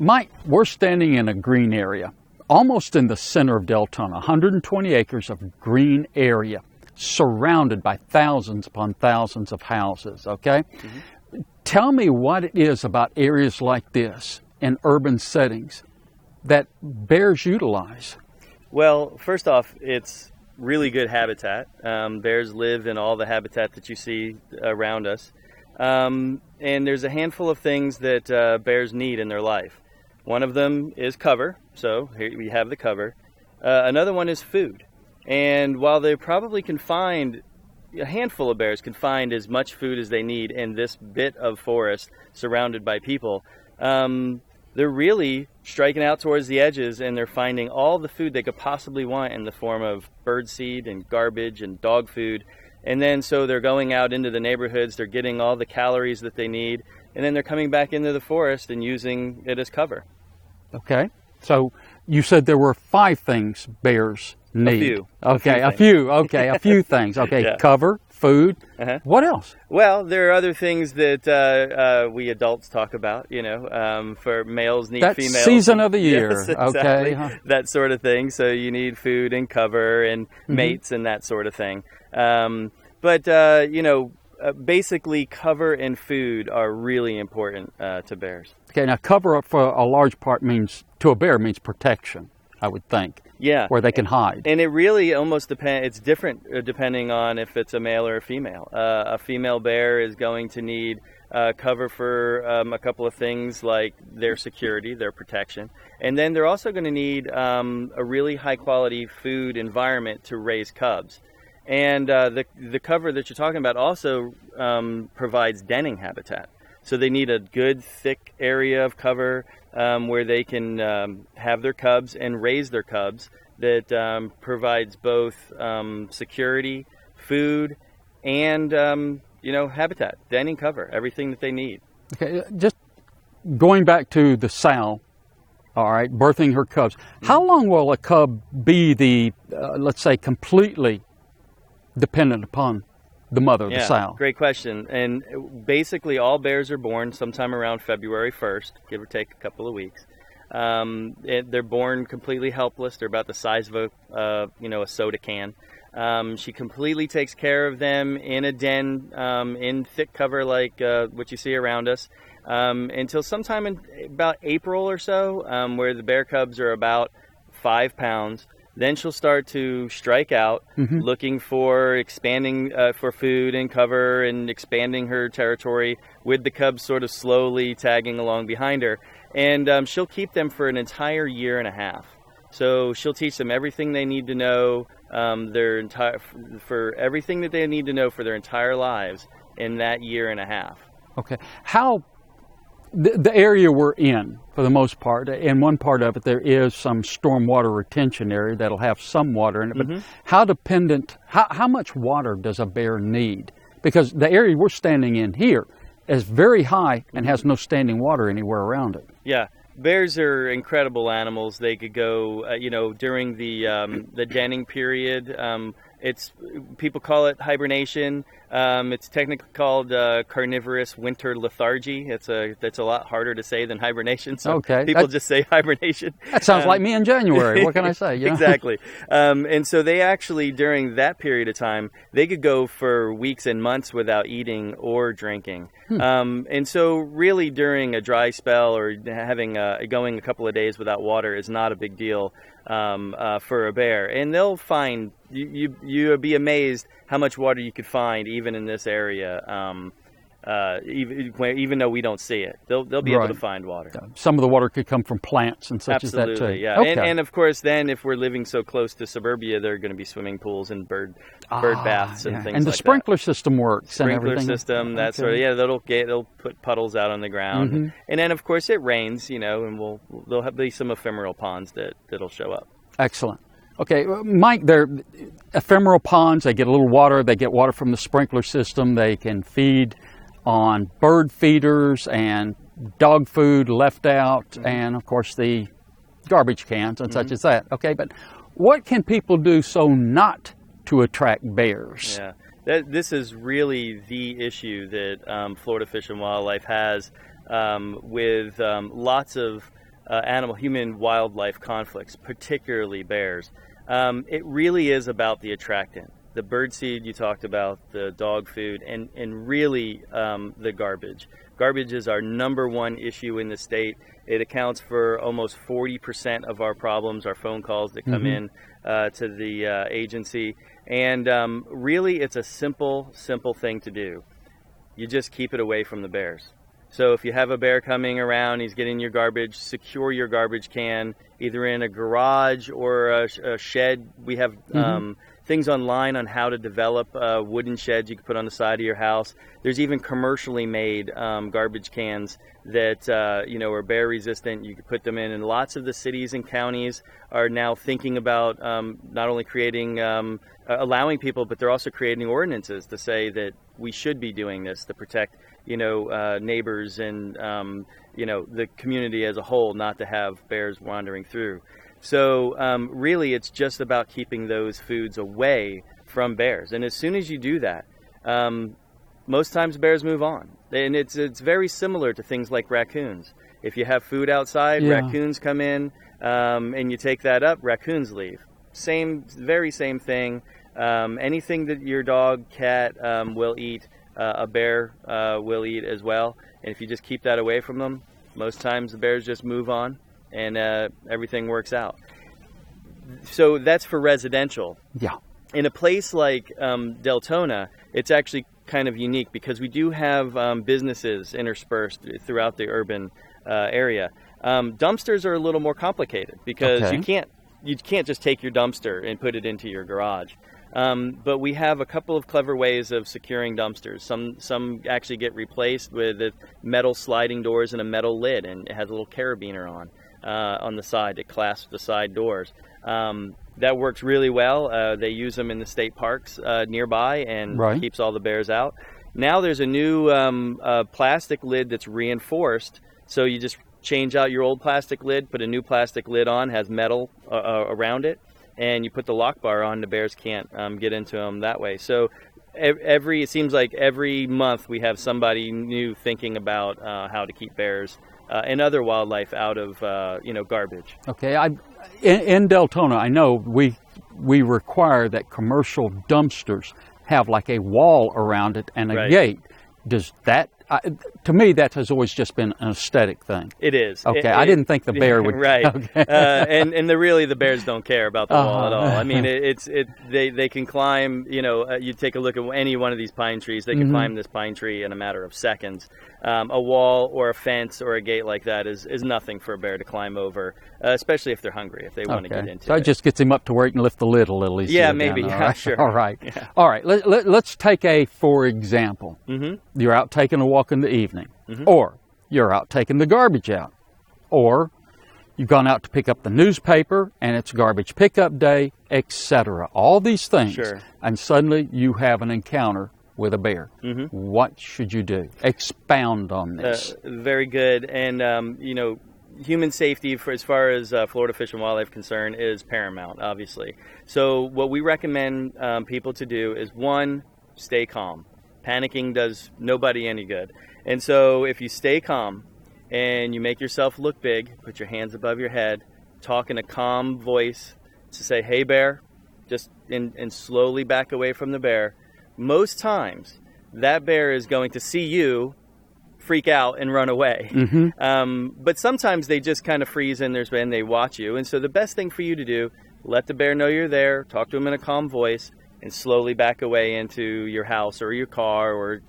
Mike, we're standing in a green area, almost in the center of Deltona, 120 acres of green area, surrounded by thousands upon thousands of houses, okay? Mm-hmm. Tell me what it is about areas like this in urban settings that bears utilize. Well, first off, it's really good habitat. Bears live in all the habitat that you see around us. And there's a handful of things that bears need in their life. One of them is cover, so here we have the cover. Another one is food. And while they probably can find, a handful of bears can find as much food as they need in this bit of forest surrounded by people, they're really striking out towards the edges, and they're finding all the food they could possibly want in the form of birdseed and garbage and dog food. And then so they're going out into the neighborhoods, they're getting all the calories that they need, and then they're coming back into the forest and using it as cover. Okay. So you said there were 5 things bears need. A few. Okay, a few. Okay, a few things. Okay, yeah. Cover, food. Uh-huh. What else? Well, there are other things that we adults talk about, for males need females. That season of the year. Yes, exactly. Okay. That sort of thing. So you need food and cover and mates and that sort of thing. Basically cover and food are really important to bears. Okay, now cover for a large part means protection, I would think. Yeah. Where they can hide. And it really almost depends, it's different depending on if it's a male or a female. A female bear is going to need cover for a couple of things like their security, their protection. And then they're also going to need a really high quality food environment to raise cubs. And the cover that you're talking about also provides denning habitat. So they need a good, thick area of cover where they can have their cubs and raise their cubs that provides both security, food, and habitat, denning cover, everything that they need. Okay, just going back to the sow, all right, birthing her cubs. How long will a cub be let's say, completely dependent upon the mother, the sow? Great question. And basically all bears are born sometime around February 1st, give or take a couple of weeks. They're born completely helpless. They're about the size of a soda can. She completely takes care of them in a den, in thick cover like what you see around us, until sometime in about April or so, where the bear cubs are about 5 pounds. Then she'll start to strike out, looking for expanding for food and cover and expanding her territory, with the cubs sort of slowly tagging along behind her. And she'll keep them for an entire year and a half. So she'll teach them everything they need to know, for everything that they need to know for their entire lives in that year and a half. Okay. How the area we're in, for the most part, in one part of it, there is some stormwater retention area that'll have some water in it. But how much water does a bear need? Because the area we're standing in here is very high and has no standing water anywhere around it. Yeah. Bears are incredible animals. They could go, during the denning period. People call it hibernation. It's technically called carnivorous winter lethargy. That's a lot harder to say than hibernation. So people just say hibernation. That sounds like me in January. What can I say? Exactly. And so they actually, during that period of time, they could go for weeks and months without eating or drinking. And so really during a dry spell or going a couple of days without water is not a big deal for a bear. And they'll find, you'll be amazed how much water you could find even in this area, even though we don't see it. They'll be able to find water. Some of the water could come from plants and such as that too. Absolutely, yeah. Okay. And of course then if we're living so close to suburbia, there are going to be swimming pools and bird baths and things like that. And the sprinkler system works sprinkler and everything? System, that sort of, they'll put puddles out on the ground. And then of course it rains, and there'll be some ephemeral ponds that'll show up. Excellent. Okay, Mike, they're ephemeral ponds. They get a little water. They get water from the sprinkler system. They can feed on bird feeders and dog food left out, and of course the garbage cans and such as that. Okay, but what can people do so not to attract bears? Yeah, this is really the issue that Florida Fish and Wildlife has with lots of human-wildlife conflicts, particularly bears. It really is about the attractant. The birdseed you talked about, the dog food, and really the garbage. Garbage is our number one issue in the state. It accounts for almost 40% of our problems, our phone calls that come in to the agency. And really, it's a simple thing to do. You just keep it away from the bears. So if you have a bear coming around, he's getting your garbage, secure your garbage can, either in a garage or a shed. We have things online on how to develop wooden sheds you can put on the side of your house. There's even commercially made garbage cans that are bear resistant. You can put them in, and lots of the cities and counties are now thinking about not only creating, allowing people, but they're also creating ordinances to say that we should be doing this to protect neighbors and the community as a whole, not to have bears wandering through. So really, it's just about keeping those foods away from bears. And as soon as you do that, most times bears move on. And it's very similar to things like raccoons. If you have food outside, raccoons come in, and you take that up, raccoons leave. Very same thing. Anything that your dog, cat will eat, a bear will eat as well. And if you just keep that away from them, most times the bears just move on, and everything works out. So that's for residential. Yeah. In a place like Deltona, it's actually kind of unique because we do have businesses interspersed throughout the urban area. Dumpsters are a little more complicated because you can't just take your dumpster and put it into your garage. But we have a couple of clever ways of securing dumpsters. Some actually get replaced with metal sliding doors and a metal lid, and it has a little carabiner on the side that clasps the side doors. That works really well. They use them in the state parks nearby and keeps all the bears out. Now there's a new plastic lid that's reinforced, so you just change out your old plastic lid, put a new plastic lid on, has metal around it, and you put the lock bar on. The bears can't get into them that way. So it seems like every month we have somebody new thinking about how to keep bears and other wildlife out of garbage. Okay, in Deltona, I know we require that commercial dumpsters have like a wall around it and a gate. Does that? To me, that has always just been an aesthetic thing. It is. Okay, I didn't think the bear would. Right. Okay. And the bears don't care about the wall at all. I mean, they can climb. You take a look at any one of these pine trees. They can climb this pine tree in a matter of seconds. A wall or a fence or a gate like that is nothing for a bear to climb over, especially if they're hungry, if they want to get into it. So it just gets him up to where he can lift the lid a little easier. Yeah, maybe. Right? Sure. All right. Yeah. All right. Let's take for example. You're out taking a walk in the evening, or you're out taking the garbage out, or you've gone out to pick up the newspaper and it's garbage pickup day, etc. All these things. Sure. And suddenly you have an encounter with a bear. What should you do? Expound on this. Very good. And, human safety, as far as Florida Fish and Wildlife concern, is paramount, obviously. So what we recommend people to do is, one, stay calm. Panicking does nobody any good. And so if you stay calm and you make yourself look big, put your hands above your head, talk in a calm voice to say, "Hey, bear," and slowly back away from the bear. Most times, that bear is going to see you, freak out, and run away. But sometimes they just kind of freeze in and they watch you. And so the best thing for you to do, let the bear know you're there, talk to him in a calm voice, and slowly back away into your house or your car, or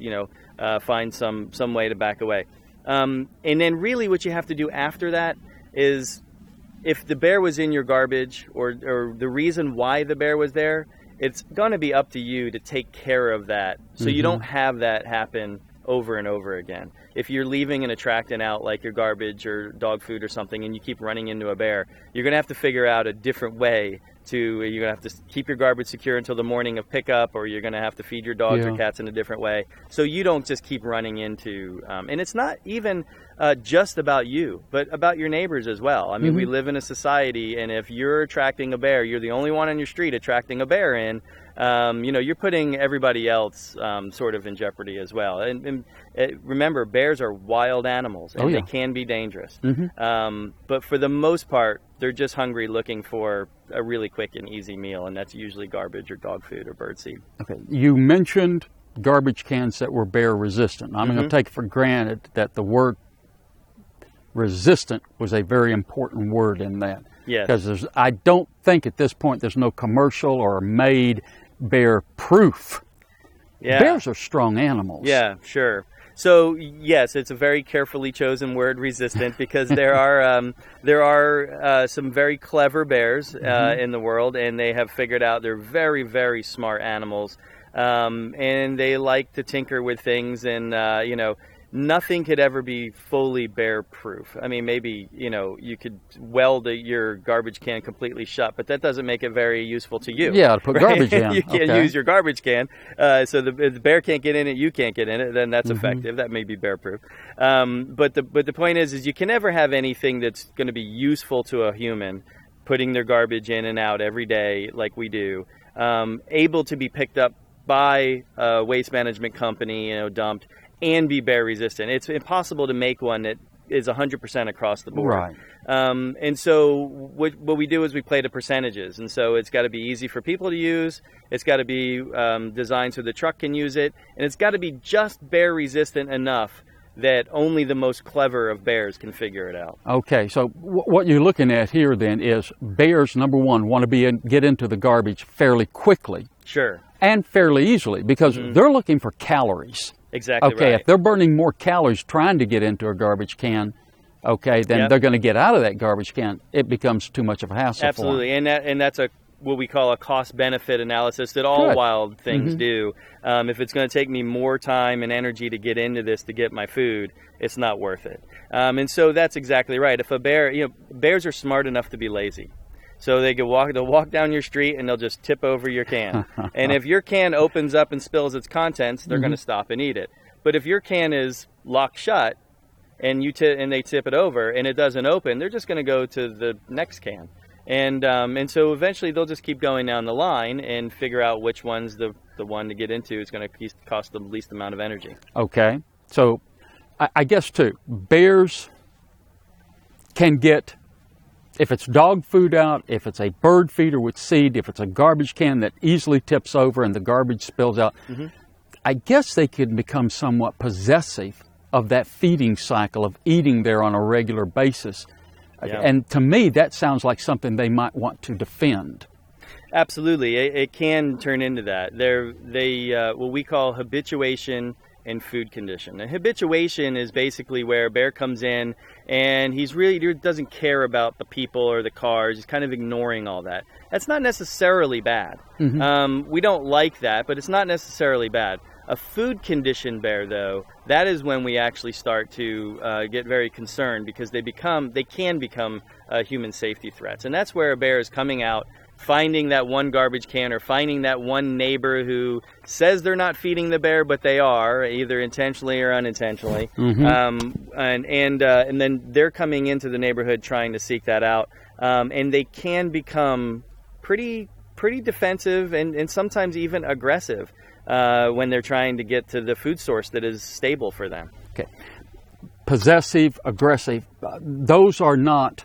find some way to back away. And then really what you have to do after that is, if the bear was in your garbage or the reason why the bear was there, it's going to be up to you to take care of that so you don't have that happen over and over again. If you're leaving an attractant out, like your garbage or dog food or something, and you keep running into a bear, you're going to have to figure out a different way you're going to have to keep your garbage secure until the morning of pickup, or you're going to have to feed your dogs or cats in a different way, so you don't just keep running into, and it's not even just about you, but about your neighbors as well. I mean, we live in a society, and if you're attracting a bear, you're the only one on your street attracting a bear in, you're putting everybody else sort of in jeopardy as well. And remember, bears are wild animals, and they can be dangerous. But for the most part, they're just hungry, looking for a really quick and easy meal, and that's usually garbage or dog food or birdseed. Okay, you mentioned garbage cans that were bear resistant. I'm going to take it for granted that the word resistant was a very important word in that. Yes. Because I don't think at this point there's no commercial or made bear proof. Yeah. Bears are strong animals. Yeah, sure. So yes, it's a very carefully chosen word, resistant, because there are some very clever bears in the world, and they have figured out they're very, very smart animals, and they like to tinker with things, and nothing could ever be fully bear proof. I mean, maybe, you could weld your garbage can completely shut, but that doesn't make it very useful to you. Yeah, to put garbage in. You can't use your garbage can. So if the bear can't get in it, you can't get in it, then that's effective. That may be bear proof. But the point is you can never have anything that's going to be useful to a human, putting their garbage in and out every day like we do, able to be picked up by a waste management company, dumped, and be bear resistant. It's impossible to make one that is 100% across the board. Right. And so what we do is we play to percentages. And so it's got to be easy for people to use. It's got to be designed so the truck can use it. And it's got to be just bear resistant enough that only the most clever of bears can figure it out. Okay, so what you're looking at here then is bears, number one, want to get into the garbage fairly quickly. Sure. And fairly easily, because they're looking for calories. Exactly okay, right. If they're burning more calories trying to get into a garbage can, then they're going to get out of that garbage can. It becomes too much of a hassle Absolutely, for them. And that's what we call a cost-benefit analysis that all wild things do. If it's going to take me more time and energy to get into this to get my food, it's not worth it. And so that's exactly right. If a bear, bears are smart enough to be lazy. So they'll walk down your street and they'll just tip over your can. And if your can opens up and spills its contents, they're going to stop and eat it. But if your can is locked shut and they tip it over and it doesn't open, they're just going to go to the next can. And so eventually they'll just keep going down the line and figure out which one's the one to get into is going to cost the least amount of energy. Okay. So I guess too, bears can get, if it's dog food out, if it's a bird feeder with seed, if it's a garbage can that easily tips over and the garbage spills out, I guess they could become somewhat possessive of that feeding cycle of eating there on a regular basis. Yeah. And to me, that sounds like something they might want to defend. Absolutely. It can turn into that. What we call habituation and food condition. Now, habituation is basically where a bear comes in and he doesn't care about the people or the cars. He's kind of ignoring all that. That's not necessarily bad. We don't like that, but it's not necessarily bad. A food conditioned bear, though, that is when we actually start to get very concerned because they can become human safety threats. And that's where a bear is coming out, finding that one garbage can or finding that one neighbor who says they're not feeding the bear, but they are, either intentionally or unintentionally. And then they're coming into the neighborhood trying to seek that out. And they can become pretty defensive and sometimes even aggressive when they're trying to get to the food source that is stable for them. Okay. Possessive, aggressive, those are not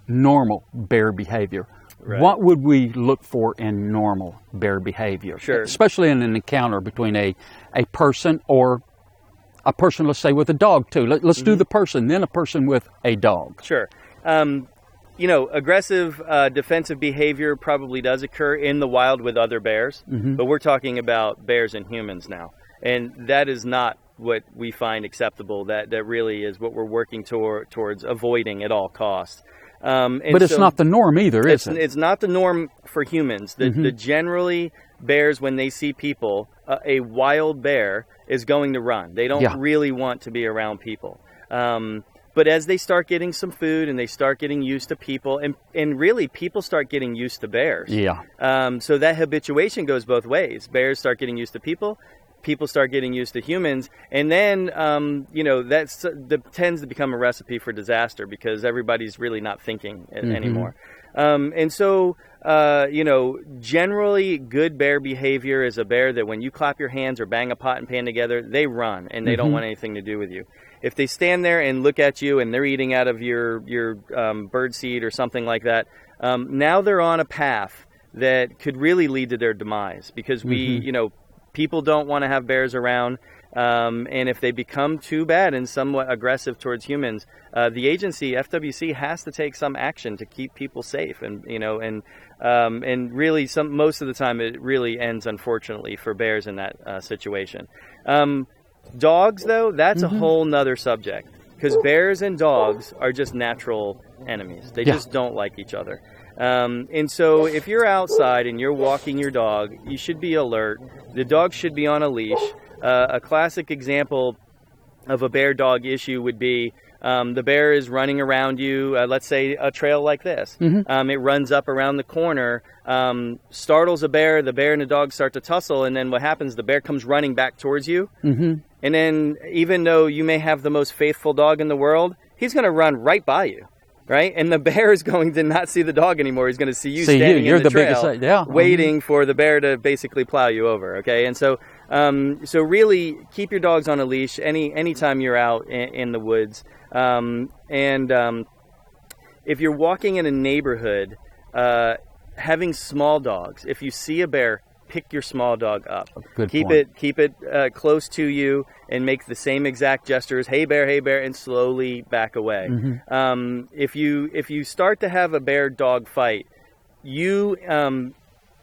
normal bear behavior. Right. What would we look for in normal bear behavior? Sure. Especially in an encounter between a person or a person, let's say, with a dog too. Let's do the person, then a person with a dog. Sure. Aggressive defensive behavior probably does occur in the wild with other bears, but we're talking about bears and humans now. And that is not what we find acceptable. That really is what we're working towards avoiding at all costs. But it's not the norm either, is it? It's not the norm for humans. The generally bears, when they see people, a wild bear is going to run. They don't really want to be around people. But as they start getting some food and they start getting used to people, and really people start getting used to bears. So that habituation goes both ways. Bears start getting used to people. People start getting used to humans, and then that tends to become a recipe for disaster because everybody's really not thinking anymore. And so generally good bear behavior is a bear that when you clap your hands or bang a pot and pan together, they run and they don't want anything to do with you. If they stand there and look at you and they're eating out of your bird seed or something like that, now they're on a path that could really lead to their demise, because people don't want to have bears around. And if they become too bad and somewhat aggressive towards humans, the agency, FWC, has to take some action to keep people safe. And really, most of the time, it really ends, unfortunately, for bears in that situation. Dogs, though, that's a whole nother subject, because bears and dogs are just natural enemies. They just don't like each other. And so if you're outside and you're walking your dog, you should be alert. The dog should be on a leash. A classic example of a bear-dog issue would be the bear is running around you, let's say a trail like this. It runs up around the corner, startles a bear, the bear and the dog start to tussle, and then what happens, the bear comes running back towards you. And then even though you may have the most faithful dog in the world, he's going to run right by you. Right? And the bear is going to not see the dog anymore. He's going to see you standing in the trail, waiting for the bear to basically plow you over. Okay? And so really keep your dogs on a leash anytime you're out in the woods. If you're walking in a neighborhood, having small dogs, if you see a bear, pick your small dog up. Keep it close to you and make the same exact gestures, hey bear, and slowly back away. If you start to have a bear dog fight, you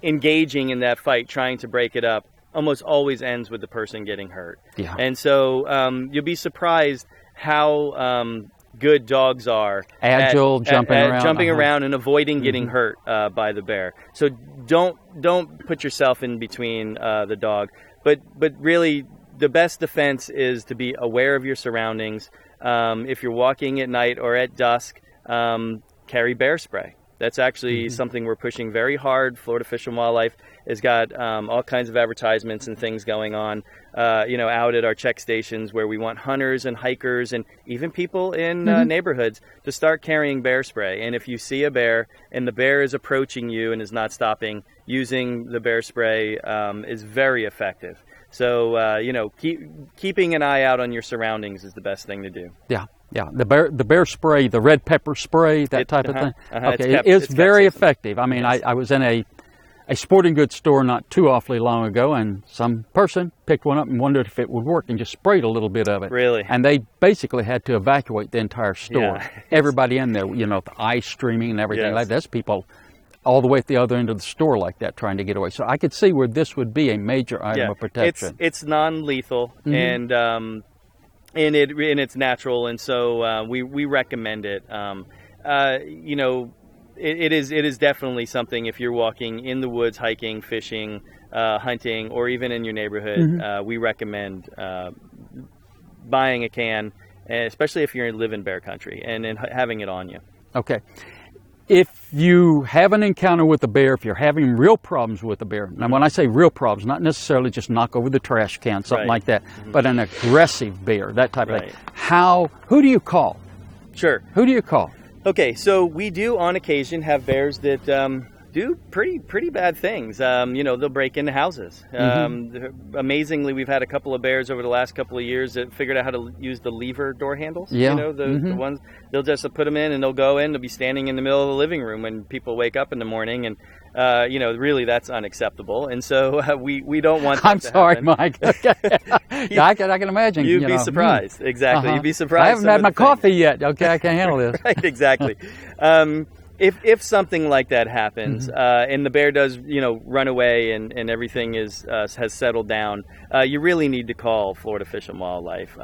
engaging in that fight, trying to break it up, almost always ends with the person getting hurt. And so you'll be surprised how good dogs are agile, jumping around and avoiding getting hurt by the bear. So don't put yourself in between the dog, but really the best defense is to be aware of your surroundings. If you're walking at night or at dusk, carry bear spray. That's actually something we're pushing very hard. Florida Fish and Wildlife has got all kinds of advertisements and things going on, out at our check stations, where we want hunters and hikers and even people in neighborhoods to start carrying bear spray. And if you see a bear and the bear is approaching you and is not stopping, using the bear spray is very effective. So, keeping an eye out on your surroundings is the best thing to do. Yeah, the bear spray, the red pepper spray, that type of thing. Okay, it is very effective. I mean, I was in a sporting goods store not too awfully long ago, and some person picked one up and wondered if it would work and just sprayed a little bit of it. Really? And they basically had to evacuate the entire store. Yeah. Everybody in there, the ice streaming and everything like that. There's people all the way at the other end of the store like that trying to get away. So I could see where this would be a major item of protection. It's non-lethal, and it's natural, and so we recommend it. It is definitely something, if you're walking in the woods, hiking, fishing, hunting, or even in your neighborhood, we recommend buying a can, especially if you live in bear country, and having it on you. Okay. If you have an encounter with a bear, if you're having real problems with a bear, now when I say real problems, not necessarily just knock over the trash can, something like that, but an aggressive bear, that type of thing. Who do you call? Sure. Who do you call? Okay, so we do on occasion have bears that do pretty bad things. They'll break into houses. Amazingly, we've had a couple of bears over the last couple of years that figured out how to use the lever door handles. Yeah. The ones, they'll just put them in and they'll go in. They'll be standing in the middle of the living room when people wake up in the morning, and really that's unacceptable. And so we don't want that to happen. Mike. Okay. I can imagine. You'd be surprised. Exactly. You'd be surprised. I haven't had my coffee yet. Okay, I can't handle this. Right, exactly. If something like that happens, and the bear does, run away and everything has settled down, you really need to call Florida Fish and Wildlife.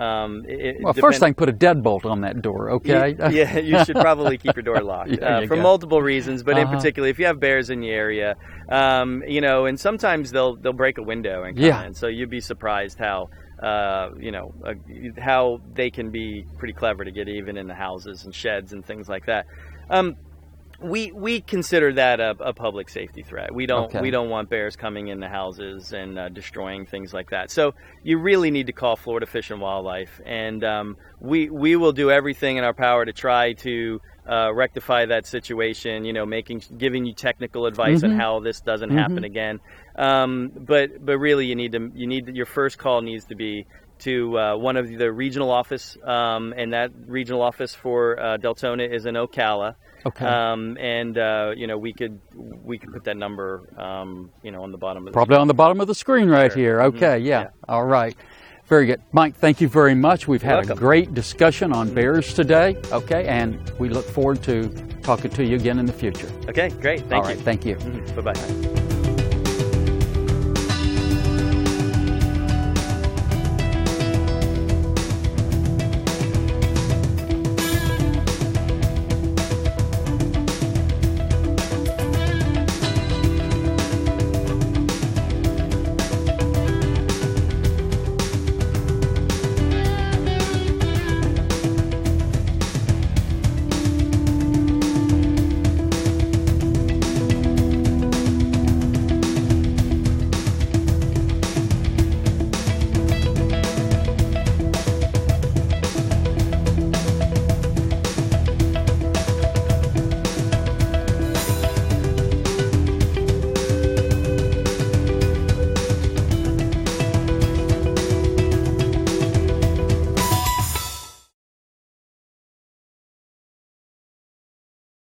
First thing, put a deadbolt on that door, okay? You should probably keep your door locked for multiple reasons, but in particular, if you have bears in the area, and sometimes they'll break a window and come in, so you'd be surprised how they can be pretty clever to get even in the houses and sheds and things like that. We consider that a public safety threat. We don't want bears coming in the houses and destroying things like that. So you really need to call Florida Fish and Wildlife, and we will do everything in our power to try to rectify that situation, giving you technical advice on how this doesn't happen again. But really, your first call needs to be to one of the regional office, and that regional office for Deltona is in Ocala. Okay. We could put that number, on the bottom of the Probably on the bottom of the screen right here. Okay, yeah. All right. Very good. Mike, thank you very much. We've had a great discussion on bears today. Okay, and we look forward to talking to you again in the future. Okay, great. Thank you. All right, thank you. Bye-bye.